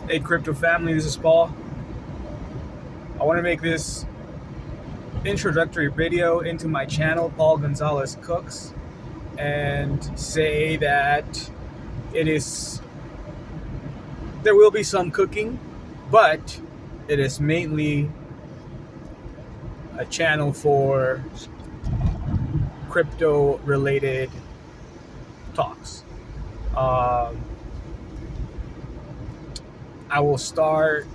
Hey, crypto family, this is Paul. I want to make this introductory video into my channel, Paul Gonzalez Cooks, and say that it is there will be some cooking, but it is mainly a channel for crypto related talks. Um, I will start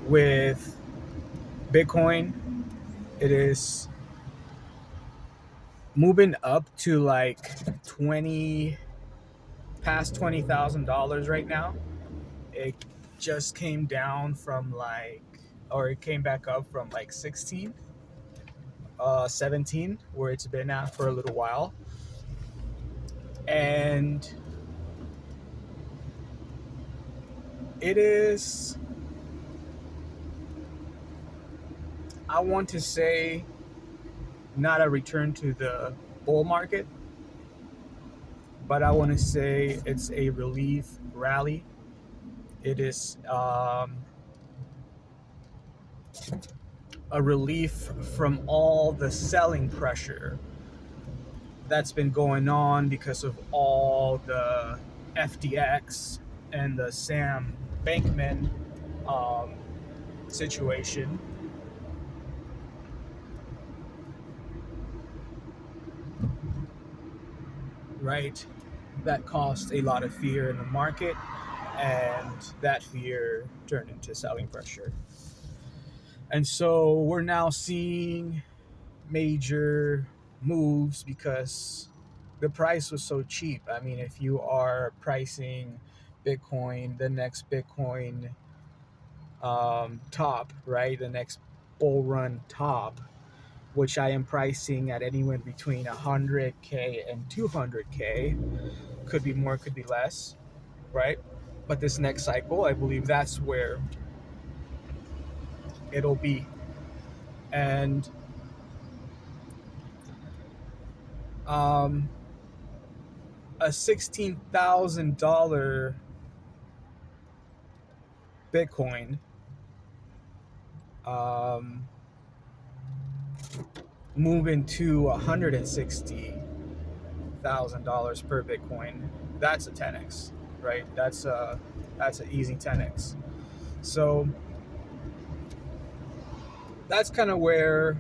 with Bitcoin. It is moving up to like 20 past $20,000 right now. It just came down from it came back up from like 16, 17, where it's been at for a little while. And it is, I want to say, not a return to the bull market, but I want to say it's a relief rally. It is a relief from all the selling pressure that's been going on because of all the FTX and the Sam Bankman um, situation. Right? That caused a lot of fear in the market, and that fear turned into selling pressure. And so we're now seeing major moves because the price was so cheap. I mean, if you are pricing Bitcoin, the next Bitcoin top, right? The next bull run top, which I am pricing at anywhere between 100K and 200K. Could be more, could be less, right? But this next cycle, I believe that's where it'll be. And um, a $16,000 Bitcoin um, moving to $160,000 per Bitcoin, that's a 10x, right? That's an easy 10x. So that's kind of where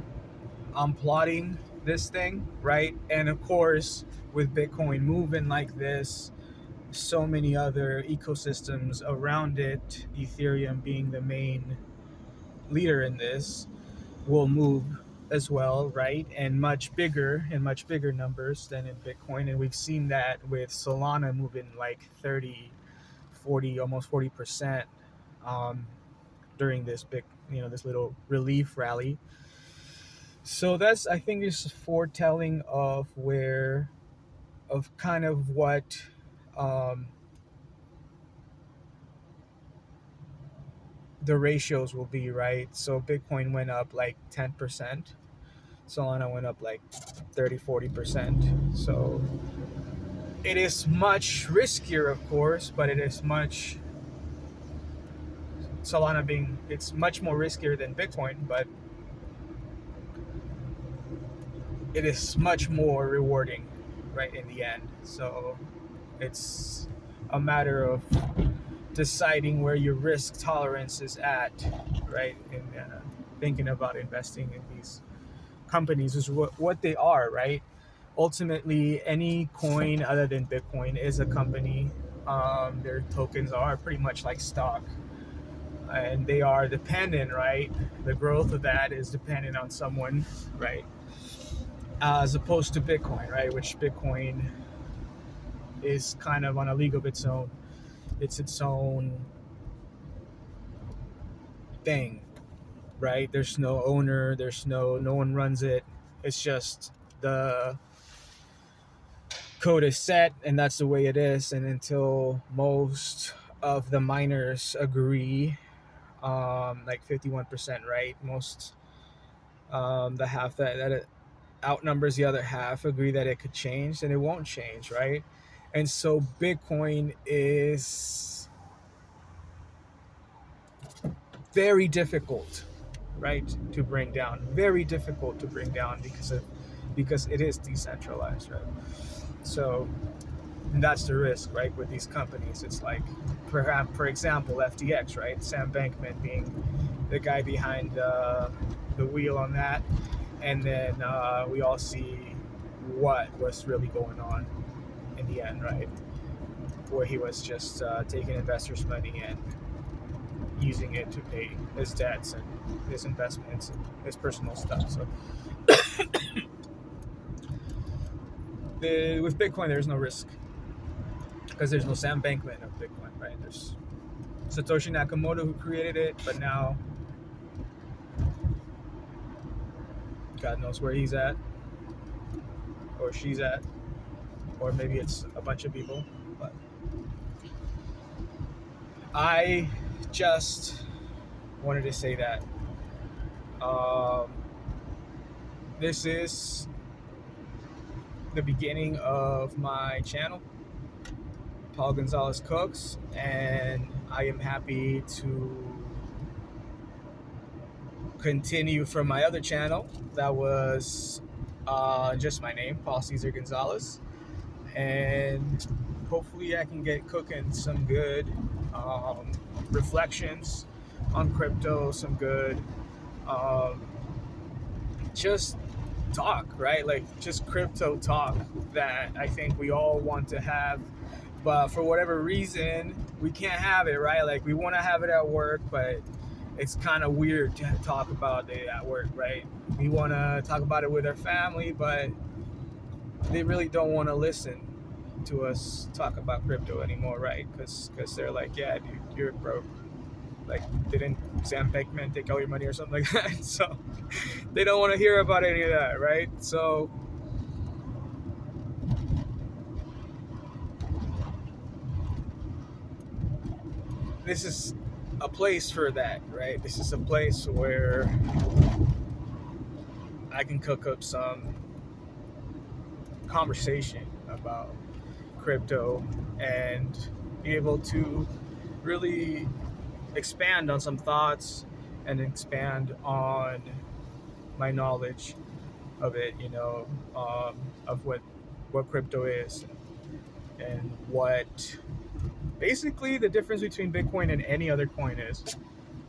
I'm plotting this thing, right? And of course, with Bitcoin moving like this, so many other ecosystems around it, Ethereum being the main leader in this, will move as well, right? And much bigger numbers than in Bitcoin. And we've seen that with Solana moving like 30, 40, almost 40% um, during this this little relief rally. So that's, I think, is foretelling of kind of what um, the ratios will be, right? So Bitcoin went up like 10%, Solana went up like 30, 40%. So it is much riskier, of course, but it's much more riskier than Bitcoin, but it is much more rewarding, right, in the end. So it's a matter of deciding where your risk tolerance is at, right? And thinking about investing in these companies is what they are, right? Ultimately, any coin other than Bitcoin is a company. Their tokens are pretty much like stock, and they are dependent, right? The growth of that is dependent on someone, right? As opposed to Bitcoin, right? Which Bitcoin is kind of on a league of its own. It's its own thing, right? There's no owner, no one runs it. It's just the code is set and that's the way it is. And until most of the miners agree, like 51%, right? Most the half that it outnumbers the other half agree that it could change, and it won't change, right? And so Bitcoin is very difficult, right, to bring down. Very difficult to bring down because it is decentralized, right? So that's the risk, right, with these companies. It's like, perhaps, for example, FTX, right? Sam Bankman being the guy behind the wheel on that, and then we all see what was really going on in the end, right? Where he was just taking investors' money and using it to pay his debts and his investments and his personal stuff. So with Bitcoin, there's no risk because there's no Sam Bankman of Bitcoin, right? There's Satoshi Nakamoto who created it, but now God knows where he's at or she's at, or maybe it's a bunch of people. But I just wanted to say that this is the beginning of my channel, Paul Gonzalez Cooks, and I am happy to continue from my other channel that was just my name, Paul Cesar Gonzalez, and hopefully I can get cooking some good reflections on crypto, some good just talk, right? Like just crypto talk that I think we all want to have, but for whatever reason we can't have it, right? Like we want to have it at work, but it's kind of weird to talk about it at work, right? We want to talk about it with our family, but they really don't want to listen to us talk about crypto anymore, right? Because they're like, yeah, dude, you're broke. Like, didn't Sam Bankman take all your money or something like that? So they don't want to hear about any of that, right? So this is a place for that, right? This is a place where I can cook up some conversation about crypto and be able to really expand on some thoughts and expand on my knowledge of it, of what crypto is and what basically the difference between Bitcoin and any other coin is,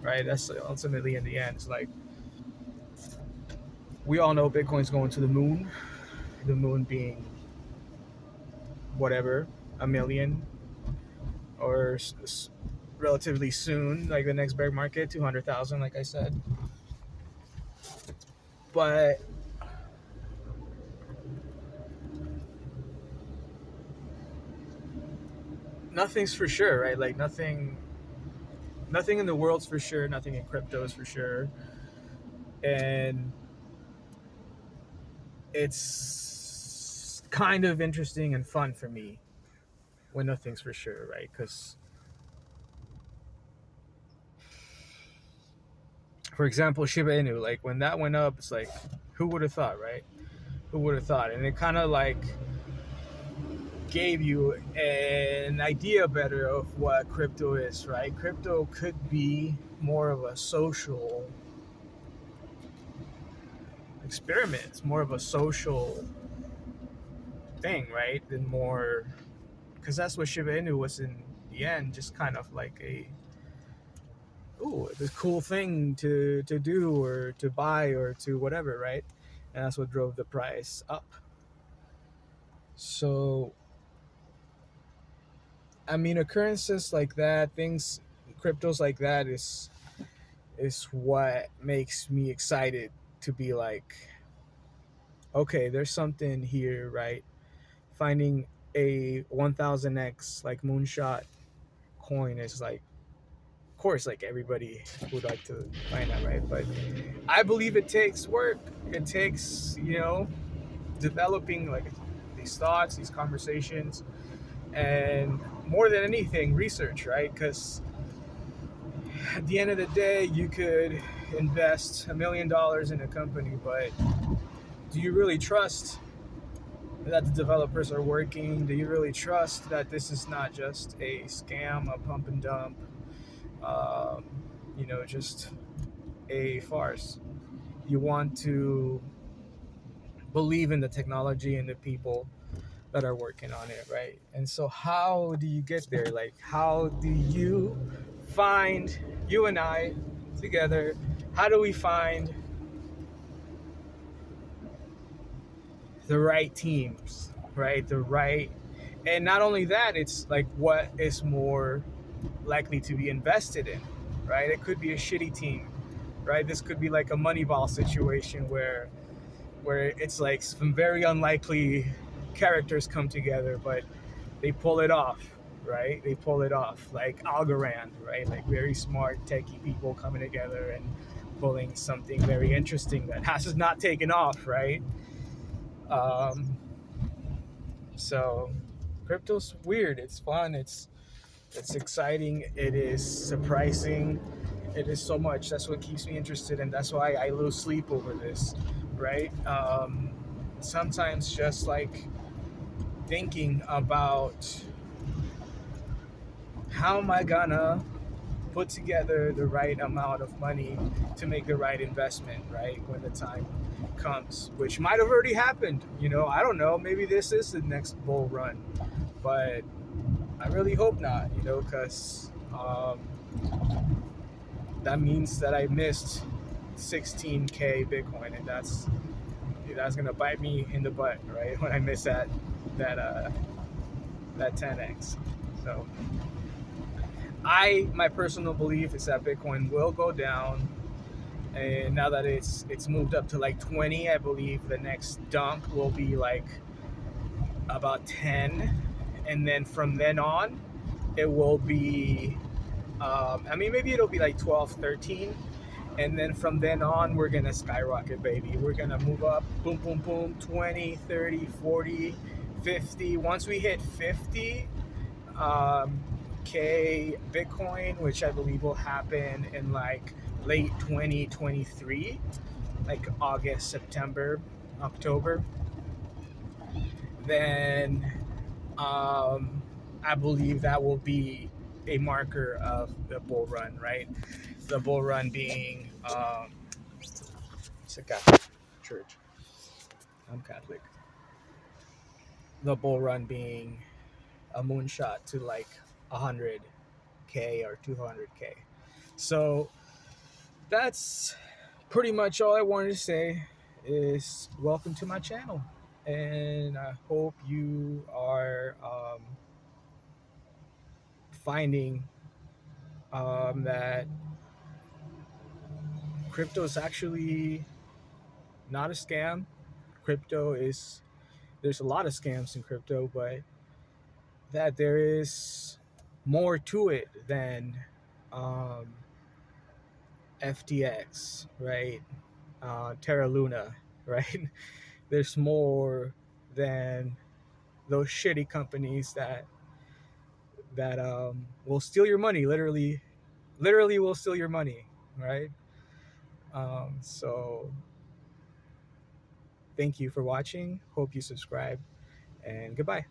right? That's ultimately in the end. It's like we all know Bitcoin's going to the moon being whatever, a million or relatively soon, like the next bear market, 200,000, like I said. But nothing's for sure, right? Like nothing in the world's for sure, nothing in crypto is for sure. And it's kind of interesting and fun for me when nothing's for sure, right? Because, for example, Shiba Inu, like when that went up, it's like, who would have thought, right? Who would have thought? And it kind of like gave you an idea better of what crypto is, right? Crypto could be more of a social experiment. It's more of a social thing, right? Than more, because that's what Shiba Inu was in the end, just kind of like this cool thing to do or to buy or to whatever, right? And that's what drove the price up. So, I mean, occurrences like that, cryptos like that is what makes me excited to be like, okay, there's something here, right? Finding a 1000x like moonshot coin is like, of course, like everybody would like to find that, right? But I believe it takes work. It takes, developing like these thoughts, these conversations, and more than anything, research, right? Because at the end of the day, you could invest $1 million in a company, but do you really trust that the developers are working? Do you really trust that this is not just a scam, a pump and dump? just a farce. You want to believe in the technology and the people that are working on it, right? And so, how do you get there? Like, how do you find, you and I together, how do we find the right teams, right? The right, and not only that, it's like what is more likely to be invested in, right? It could be a shitty team, right? This could be like a Moneyball situation where it's like some very unlikely characters come together, but they pull it off, right? They pull it off, like Algorand, right? Like very smart techie people coming together and pulling something very interesting that has not taken off, right? Um, so crypto's weird. It's fun. It's exciting. It is surprising. It is so much. That's what keeps me interested, and that's why I lose sleep over this, right? Sometimes just like thinking about how am I gonna put together the right amount of money to make the right investment, right? When the time comes, which might have already happened. I don't know. Maybe this is the next bull run, but I really hope not, because that means that I missed 16K Bitcoin, and that's gonna bite me in the butt, right? When I miss that uh, that 10x. So my personal belief is that Bitcoin will go down, and now that it's moved up to like 20, I believe the next dump will be like about 10, and then from then on, it will be. I mean, maybe it'll be like 12, 13, and then from then on, we're gonna skyrocket, baby. We're gonna move up, boom, boom, boom, 20, 30, 40, 50. Once we hit 50, um, K Bitcoin, which I believe will happen in like late 2023, like August, September, October, then I believe that will be a marker of the bull run, right? The bull run being it's a Catholic church. I'm Catholic. The bull run being a moonshot to like 100K or 200K. So that's pretty much all I wanted to say. Is welcome to my channel, and I hope you are finding that crypto is actually not a scam. Crypto is There's a lot of scams in crypto, but that there is more to it than um, FTX, right? Terra Luna, right? There's more than those shitty companies that will steal your money. Literally will steal your money, right? So thank you for watching. Hope you subscribe, and goodbye.